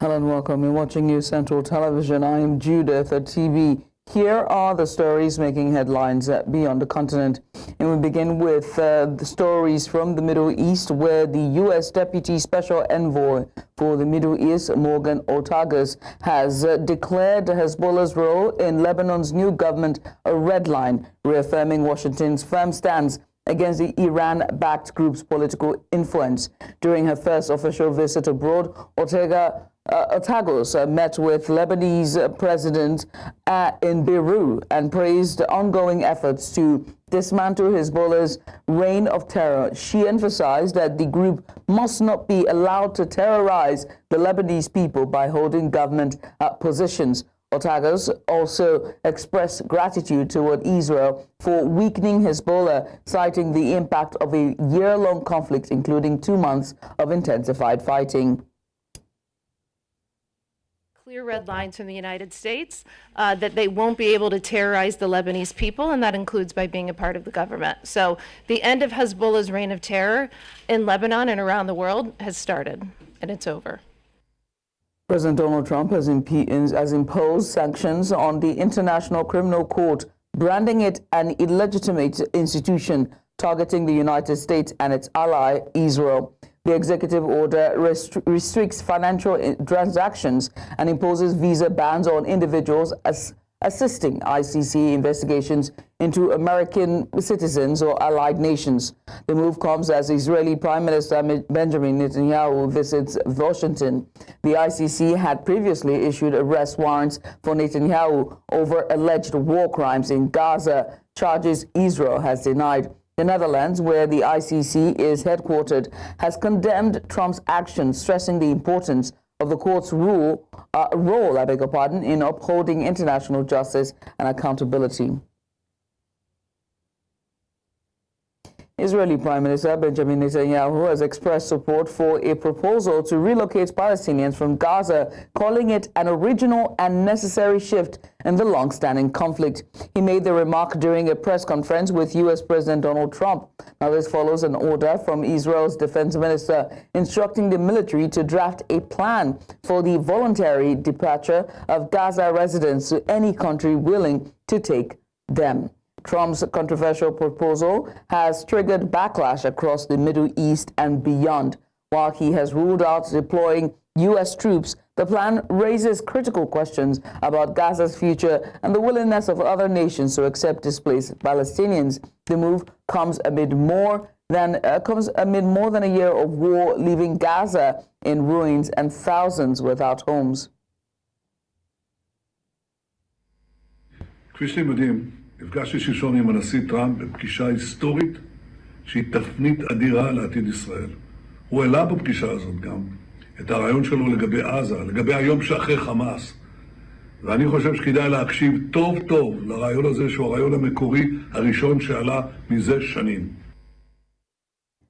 Hello and welcome. You're watching News Central Television. I am Judith at TV. Here are the stories making headlines beyond the continent. And we begin with the stories from the Middle East, where the U.S. Deputy Special Envoy for the Middle East, Morgan Ortagus, has declared Hezbollah's role in Lebanon's new government a red line, reaffirming Washington's firm stance against the Iran-backed group's political influence. During her first official visit abroad, Ortagus met with Lebanese president in Beirut and praised ongoing efforts to dismantle Hezbollah's reign of terror. She emphasized that the group must not be allowed to terrorize the Lebanese people by holding government positions. Ortagus also expressed gratitude toward Israel for weakening Hezbollah, citing the impact of a year-long conflict, including 2 months of intensified fighting. Clear red lines from the United States that they won't be able to terrorize the Lebanese people, and that includes by being a part of the government. So the end of Hezbollah's reign of terror in Lebanon and around the world has started, and it's over. President Donald Trump has imposed sanctions on the International Criminal Court, branding it an illegitimate institution targeting the United States and its ally, Israel. The executive order restricts financial transactions and imposes visa bans on individuals assisting ICC investigations into American citizens or allied nations. The move comes as Israeli Prime Minister Benjamin Netanyahu visits Washington. The ICC had previously issued arrest warrants for Netanyahu over alleged war crimes in Gaza, charges Israel has denied. The Netherlands, where the ICC is headquartered, has condemned Trump's actions, stressing the importance of the court's role in upholding international justice and accountability. Israeli Prime Minister Benjamin Netanyahu has expressed support for a proposal to relocate Palestinians from Gaza, calling it an original and necessary shift in the long-standing conflict. He made the remark during a press conference with U.S. President Donald Trump. Now, this follows an order from Israel's defense minister instructing the military to draft a plan for the voluntary departure of Gaza residents to any country willing to take them. Trump's controversial proposal has triggered backlash across the Middle East and beyond. While he has ruled out deploying U.S. troops, the plan raises critical questions about Gaza's future and the willingness of other nations to accept displaced Palestinians. The move comes amid more than a year of war, leaving Gaza in ruins and thousands without homes. נפגשתי שלשום עם הנשיא טראמפ בפגישה היסטורית שהיא תפנית אדירה לעתיד ישראל. הוא העלה בפגישה הזאת גם את הרעיון שלו לגבי עזה, לגבי היום שאחרי חמאס. ואני חושב שכדאי להקשיב טוב טוב לרעיון הזה שהוא הרעיון המקורי הראשון שעלה מזה שנים.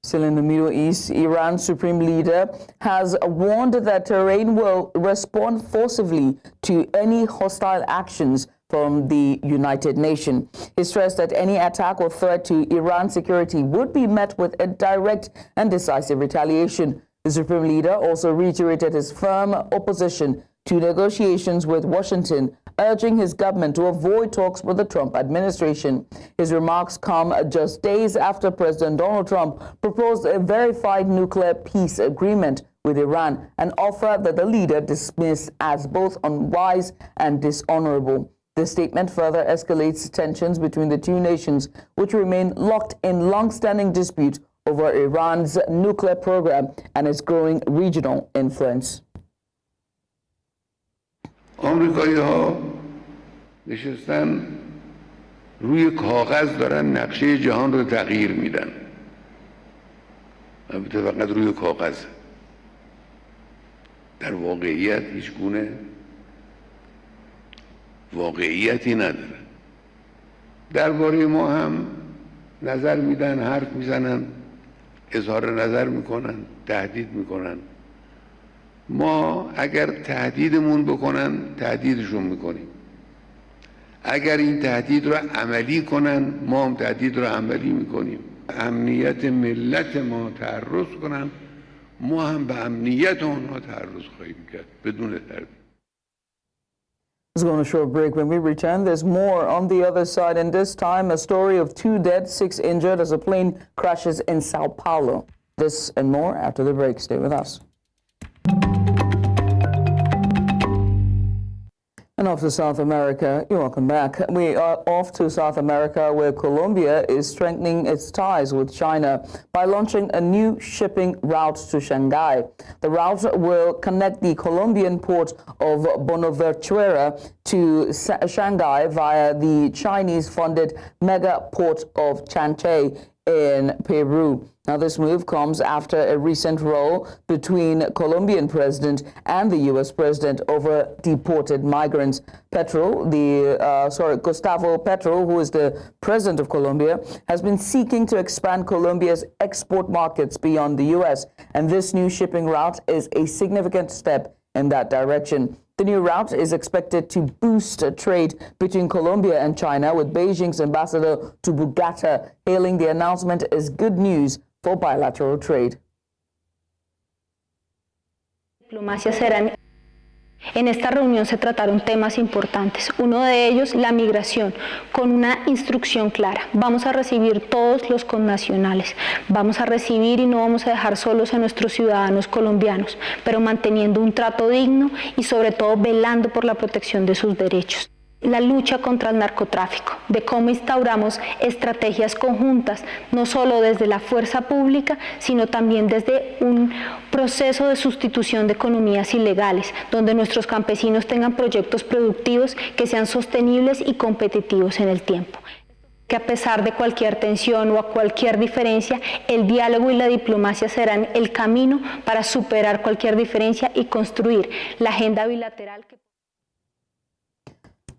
Still in the Middle East, Iran's supreme leader has warned that Tehran will respond forcibly to any hostile actions from the United Nations. He stressed that any attack or threat to Iran's security would be met with a direct and decisive retaliation. The supreme leader also reiterated his firm opposition to negotiations with Washington, urging his government to avoid talks with the Trump administration. His remarks come just days after President Donald Trump proposed a verified nuclear peace agreement with Iran, an offer that the leader dismissed as both unwise and dishonorable. The statement further escalates tensions between the two nations, which remain locked in long-standing dispute over Iran's nuclear program and its growing regional influence. آمریکایی‌ها نشستن روی کاغذ دارن نقشه جهان رو تغییر میدن. البته فقط روی کاغذ. در واقعیت هیچ گونه واقعیتی نداره. درباره ما هم نظر میدن، حرف میزنن، اظهار نظر میکنن، تهدید میکنن. ما اگر تهدیدمون بکنن تهدیدشون میکنیم. اگر این تهدید رو عملی کنن ما هم تهدید رو عملی میکنیم. امنیت ملت ما تعرض کنن ما هم به امنیت اونها تعرض خواهیم کرد بدون تردید. Let's go on a short break. When we return, there's more on the other side, and this time a story of 2 dead, 6 injured as a plane crashes in São Paulo. This and more after the break. Stay with us. And off to South America. You're welcome back. We are off to South America, where Colombia is strengthening its ties with China by launching a new shipping route to Shanghai. The route will connect the Colombian port of Buenaventura to Shanghai via the Chinese-funded mega port of Chanché in Peru. Now, this move comes after a recent row between Colombian president and the U.S. president over deported migrants. Gustavo Petro, who is the president of Colombia, has been seeking to expand Colombia's export markets beyond the U.S., and this new shipping route is a significant step in that direction. The new route is expected to boost trade between Colombia and China, with Beijing's ambassador to Bogota hailing the announcement as good news for bilateral trade. Diplomacia serán. En esta reunión se trataron temas importantes. Uno de ellos, la migración, con una instrucción clara. Vamos a recibir todos los connacionales. Vamos a recibir y no vamos a dejar solos a nuestros ciudadanos colombianos, pero manteniendo un trato digno y sobre todo velando por la protección de sus derechos. La lucha contra el narcotráfico, de cómo instauramos estrategias conjuntas, no solo desde la fuerza pública, sino también desde un proceso de sustitución de economías ilegales, donde nuestros campesinos tengan proyectos productivos que sean sostenibles y competitivos en el tiempo. Que a pesar de cualquier tensión o a cualquier diferencia, el diálogo y la diplomacia serán el camino para superar cualquier diferencia y construir la agenda bilateral que...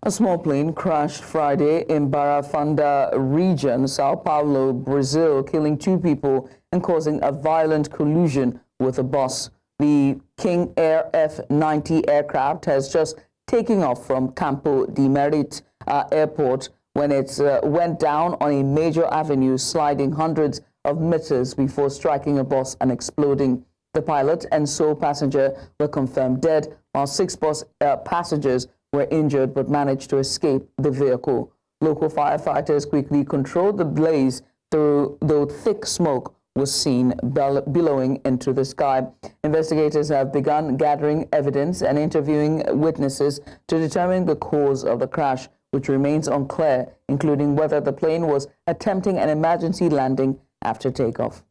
A small plane crashed Friday in Barra Funda region, São Paulo, Brazil, killing 2 people and causing a violent collision with a bus. The King Air F90 aircraft has just taken off from Campo de Marte airport when it went down on a major avenue, sliding hundreds of meters before striking a bus and exploding. The pilot and sole passenger were confirmed dead, while 6 bus passengers were injured but managed to escape the vehicle. Local firefighters quickly controlled the blaze, though thick smoke was seen billowing into the sky. Investigators have begun gathering evidence and interviewing witnesses to determine the cause of the crash, which remains unclear, including whether the plane was attempting an emergency landing after takeoff.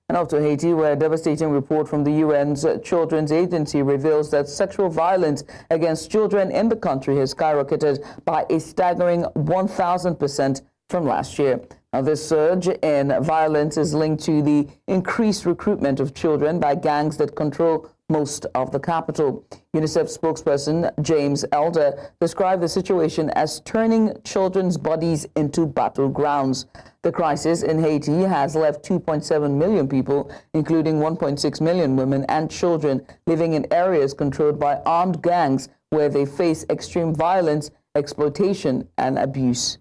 And off to Haiti, where a devastating report from the UN's Children's Agency reveals that sexual violence against children in the country has skyrocketed by a staggering 1,000% from last year. Now, this surge in violence is linked to the increased recruitment of children by gangs that control most of the capital. UNICEF spokesperson James Elder described the situation as turning children's bodies into battlegrounds. The crisis in Haiti has left 2.7 million people, including 1.6 million women and children, living in areas controlled by armed gangs where they face extreme violence, exploitation, and abuse.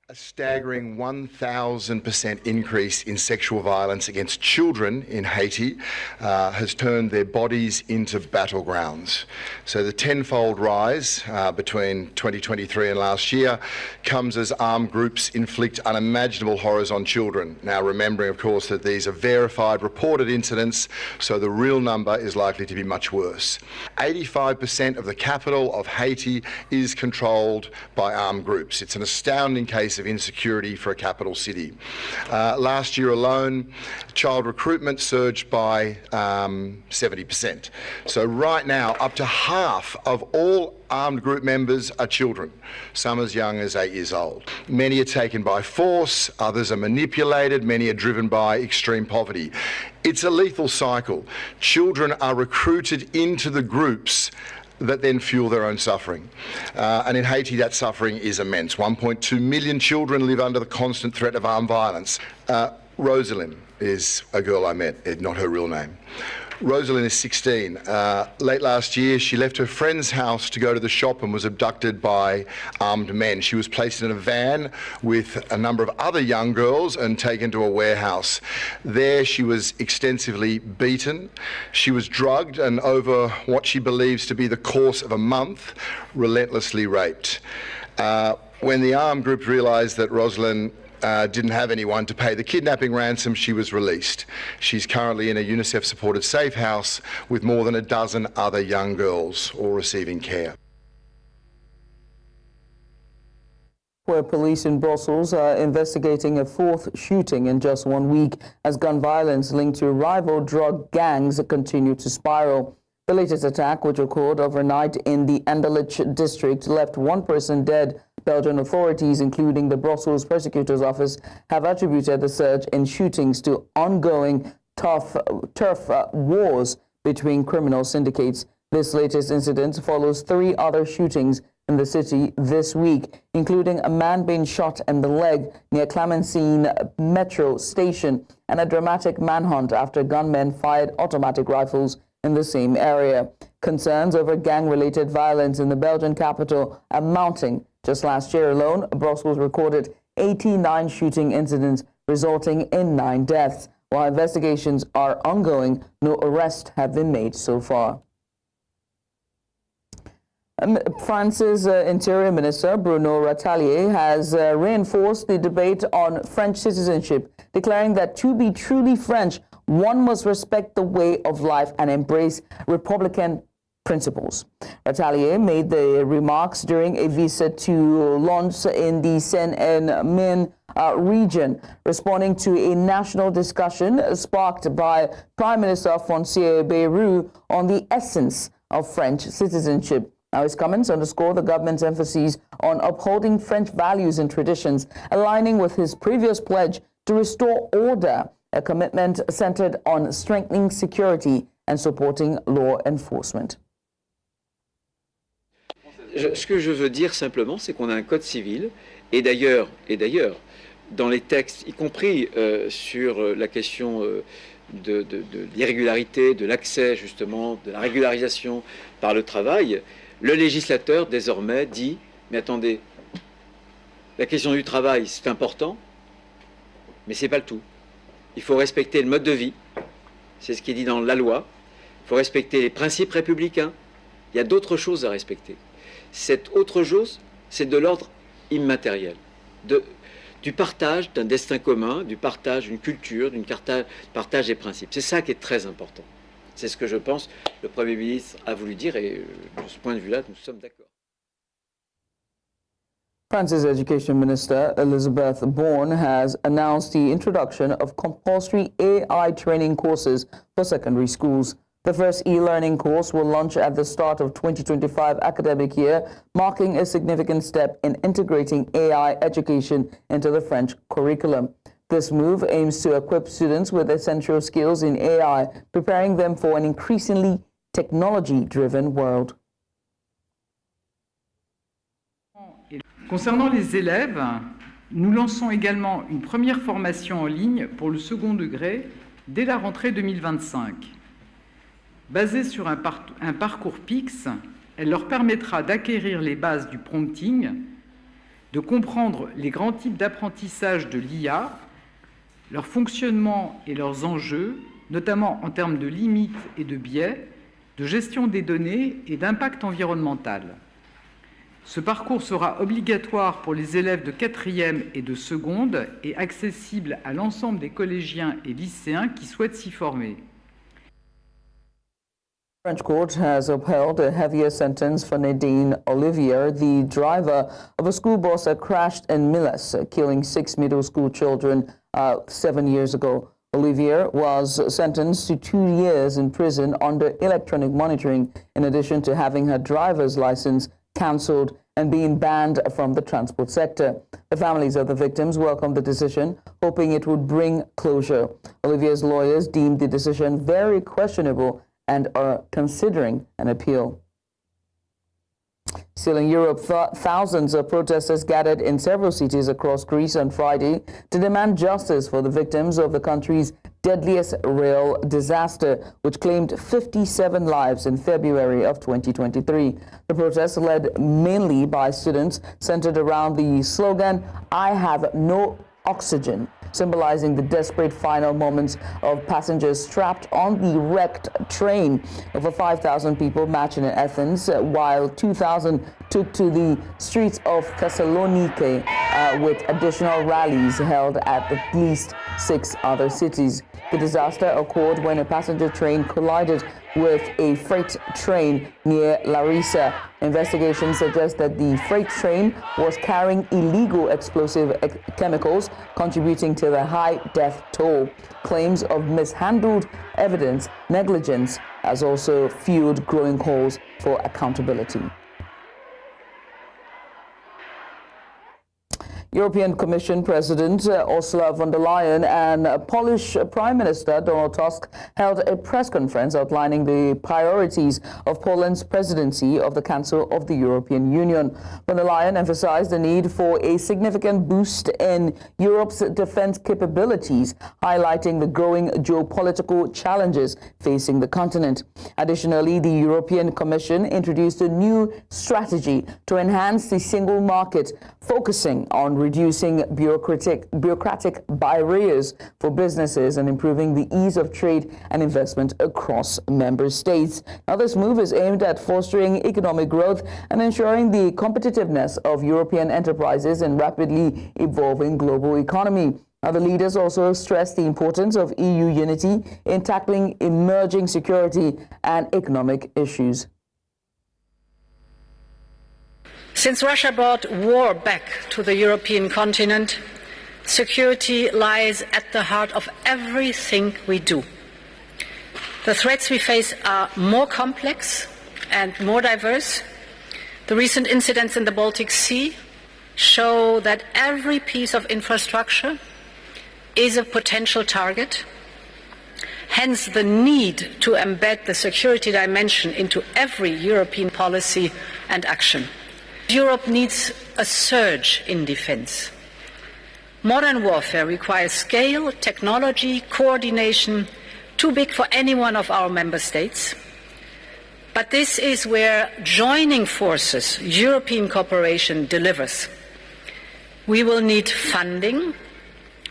A staggering 1,000% increase in sexual violence against children in Haiti has turned their bodies into battlegrounds. So the tenfold rise between 2023 and last year comes as armed groups inflict unimaginable horrors on children. Now, remembering, of course, that these are verified, reported incidents, so the real number is likely to be much worse. 85% of the capital of Haiti is controlled by armed groups. It's an astounding case of insecurity for a capital city. Last year alone, child recruitment surged by 70%. So right now, up to half of all armed group members are children, some as young as 8 years old. Many are taken by force, others are manipulated, many are driven by extreme poverty. It's a lethal cycle. Children are recruited into the groups that then fuel their own suffering. And in Haiti, that suffering is immense. 1.2 million children live under the constant threat of armed violence. Rosalind is a girl I met, not her real name. Rosalind is 16. Late last year, she left her friend's house to go to the shop and was abducted by armed men. She was placed in a van with a number of other young girls and taken to a warehouse. There, she was extensively beaten. She was drugged and, over what she believes to be the course of a month, relentlessly raped. When the armed group realised that Rosalind didn't have anyone to pay the kidnapping ransom, she was released. She's currently in a UNICEF-supported safe house with more than a dozen other young girls, all receiving care. Where police in Brussels are investigating a fourth shooting in just 1 week as gun violence linked to rival drug gangs continue to spiral. The latest attack, which occurred overnight in the Anderlecht district, left one person dead. Belgian authorities, including the Brussels Prosecutor's Office, have attributed the surge in shootings to ongoing turf wars between criminal syndicates. This latest incident follows 3 other shootings in the city this week, including a man being shot in the leg near Clemenceau metro station and a dramatic manhunt after gunmen fired automatic rifles in the same area. Concerns over gang-related violence in the Belgian capital are mounting. Just last year alone, Brussels recorded 89 shooting incidents, resulting in 9 deaths. While investigations are ongoing, no arrests have been made so far. France's Interior Minister Bruno Retailleau has reinforced the debate on French citizenship, declaring that to be truly French, one must respect the way of life and embrace Republican principles. Retailleau made the remarks during a visit to Lens in the Seine-et-Marne region, responding to a national discussion sparked by Prime Minister François Bayrou on the essence of French citizenship. Now, his comments underscore the government's emphasis on upholding French values and traditions, aligning with his previous pledge to restore order, a commitment centered on strengthening security and supporting law enforcement. Ce que je veux dire simplement, c'est qu'on a un code civil, et d'ailleurs, dans les textes, y compris sur la question de l'irrégularité, de l'accès justement, de la régularisation par le travail, le législateur désormais dit, mais attendez, la question du travail c'est important, mais c'est pas le tout. Il faut respecter le mode de vie, c'est ce qui est dit dans la loi, il faut respecter les principes républicains, il y a d'autres choses à respecter. Cette autre chose, c'est de l'ordre immatériel, du partage d'un destin commun, du partage d'une culture, du partage des principes. C'est ça qui est très important. C'est ce que je pense le Premier ministre a voulu dire et de ce point de vue-là, nous sommes d'accord. France's Education Minister Elizabeth Bourne has announced the introduction of compulsory AI training courses for secondary schools. The first e-learning course will launch at the start of 2025 academic year, marking a significant step in integrating AI education into the French curriculum. This move aims to equip students with essential skills in AI, preparing them for an increasingly technology-driven world. Concernant les élèves, nous lançons également une première formation en ligne pour le second degré dès la rentrée 2025. Basée sur un parcours PIX, elle leur permettra d'acquérir les bases du prompting, de comprendre les grands types d'apprentissage de l'IA, leur fonctionnement et leurs enjeux, notamment en termes de limites et de biais, de gestion des données et d'impact environnemental. Ce parcours sera obligatoire pour les élèves de 4e et de seconde et accessible à l'ensemble des collégiens et lycéens qui souhaitent s'y former. The French court has upheld a heavier sentence for Nadine Olivier, the driver of a school bus that crashed in Milles, killing 6 middle school children 7 years ago. Olivier was sentenced to 2 years in prison under electronic monitoring, in addition to having her driver's license cancelled and being banned from the transport sector. The families of the victims welcomed the decision, hoping it would bring closure. Olivier's lawyers deemed the decision very questionable and are considering an appeal. Still in Europe, thousands of protesters gathered in several cities across Greece on Friday to demand justice for the victims of the country's deadliest rail disaster, which claimed 57 lives in February of 2023. The protest, led mainly by students, centered around the slogan, "I have no oxygen," symbolizing the desperate final moments of passengers trapped on the wrecked train. Over 5,000 people marched in Athens, while 2,000 took to the streets of Thessaloniki, with additional rallies held at least 6 other cities. The disaster occurred when a passenger train collided with a freight train near Larissa. Investigations suggest that the freight train was carrying illegal explosive chemicals, contributing to the high death toll. Claims of mishandled evidence, negligence, has also fueled growing calls for accountability. European Commission President Ursula von der Leyen and Polish Prime Minister Donald Tusk held a press conference outlining the priorities of Poland's presidency of the Council of the European Union. Von der Leyen emphasized the need for a significant boost in Europe's defense capabilities, highlighting the growing geopolitical challenges facing the continent. Additionally, the European Commission introduced a new strategy to enhance the single market, focusing on reducing bureaucratic barriers for businesses and improving the ease of trade and investment across member states. Now, this move is aimed at fostering economic growth and ensuring the competitiveness of European enterprises in rapidly evolving global economy. Now, the leaders also stressed the importance of EU unity in tackling emerging security and economic issues. Since Russia brought war back to the European continent, security lies at the heart of everything we do. The threats we face are more complex and more diverse. The recent incidents in the Baltic Sea show that every piece of infrastructure is a potential target. Hence, the need to embed the security dimension into every European policy and action. Europe needs a surge in defense. Modern warfare requires scale, technology, coordination, too big for any one of our member states. But this is where joining forces, European cooperation, delivers. We will need funding,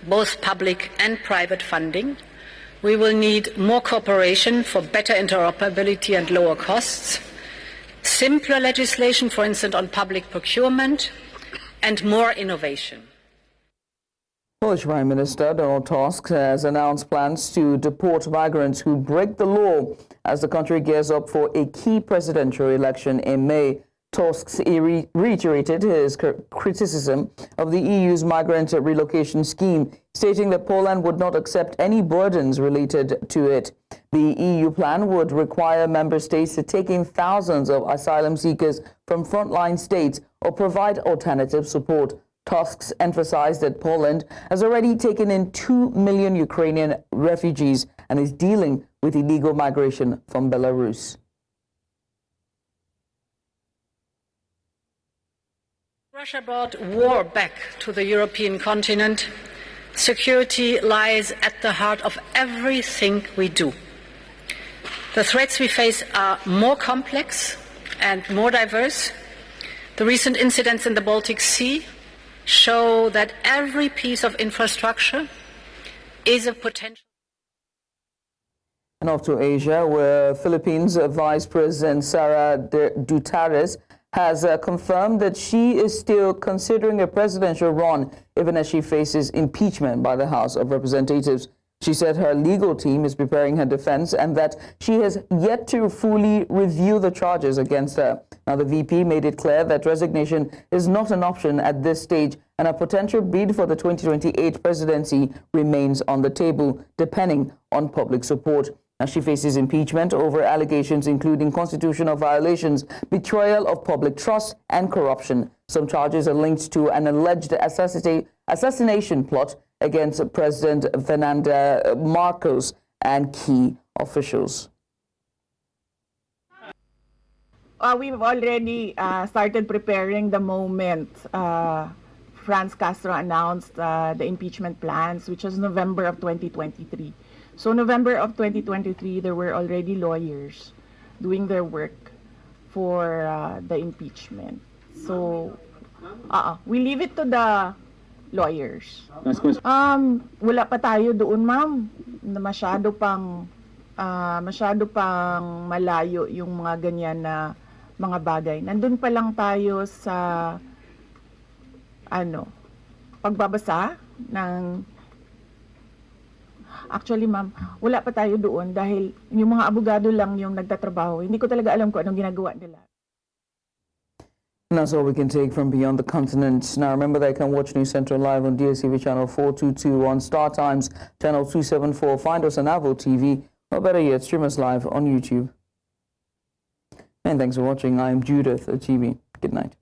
both public and private funding. We will need more cooperation for better interoperability and lower costs. Simpler legislation, for instance, on public procurement, and more innovation. Polish Prime Minister Donald Tusk has announced plans to deport migrants who break the law as the country gears up for a key presidential election in May. Tusk reiterated his criticism of the EU's migrant relocation scheme, stating that Poland would not accept any burdens related to it. The EU plan would require member states to take in thousands of asylum seekers from frontline states or provide alternative support. Tusk emphasized that Poland has already taken in 2 million Ukrainian refugees and is dealing with illegal migration from Belarus. Russia brought war back to the European continent. Security lies at the heart of everything we do. The threats we face are more complex and more diverse. The recent incidents in the Baltic Sea show that every piece of infrastructure is a potential. And off to Asia, where Philippines Vice President Sara Duterte has confirmed that she is still considering a presidential run, even as she faces impeachment by the House of Representatives. She said her legal team is preparing her defense and that she has yet to fully review the charges against her. Now, the VP made it clear that resignation is not an option at this stage, and a potential bid for the 2028 presidency remains on the table, depending on public support. Now, she faces impeachment over allegations including constitutional violations, betrayal of public trust, and corruption. Some charges are linked to an alleged assassination plot against President Fernando Marcos and key officials. We've already started preparing the moment Franz Castro announced the impeachment plans, which was November of 2023. So November of 2023, there were already lawyers doing their work for the impeachment. So we leave it to the lawyers. Wala pa tayo doon, ma'am. Na masyado pang malayo yung mga ganyan na mga bagay. Nandun pa lang tayo sa pagbabasa ng actually, ma'am, wala pa tayo doon dahil yung mga abogado lang yung nagtatrabaho. Hindi ko talaga alam kung anong ginagawa nila. And that's all we can take from beyond the continent. Now, remember that you can watch News Central live on DSTV channel 422, on Star Times channel 274. Find us on Avo TV, or better yet, stream us live on YouTube. And thanks for watching. I'm Judith at TV. Good night.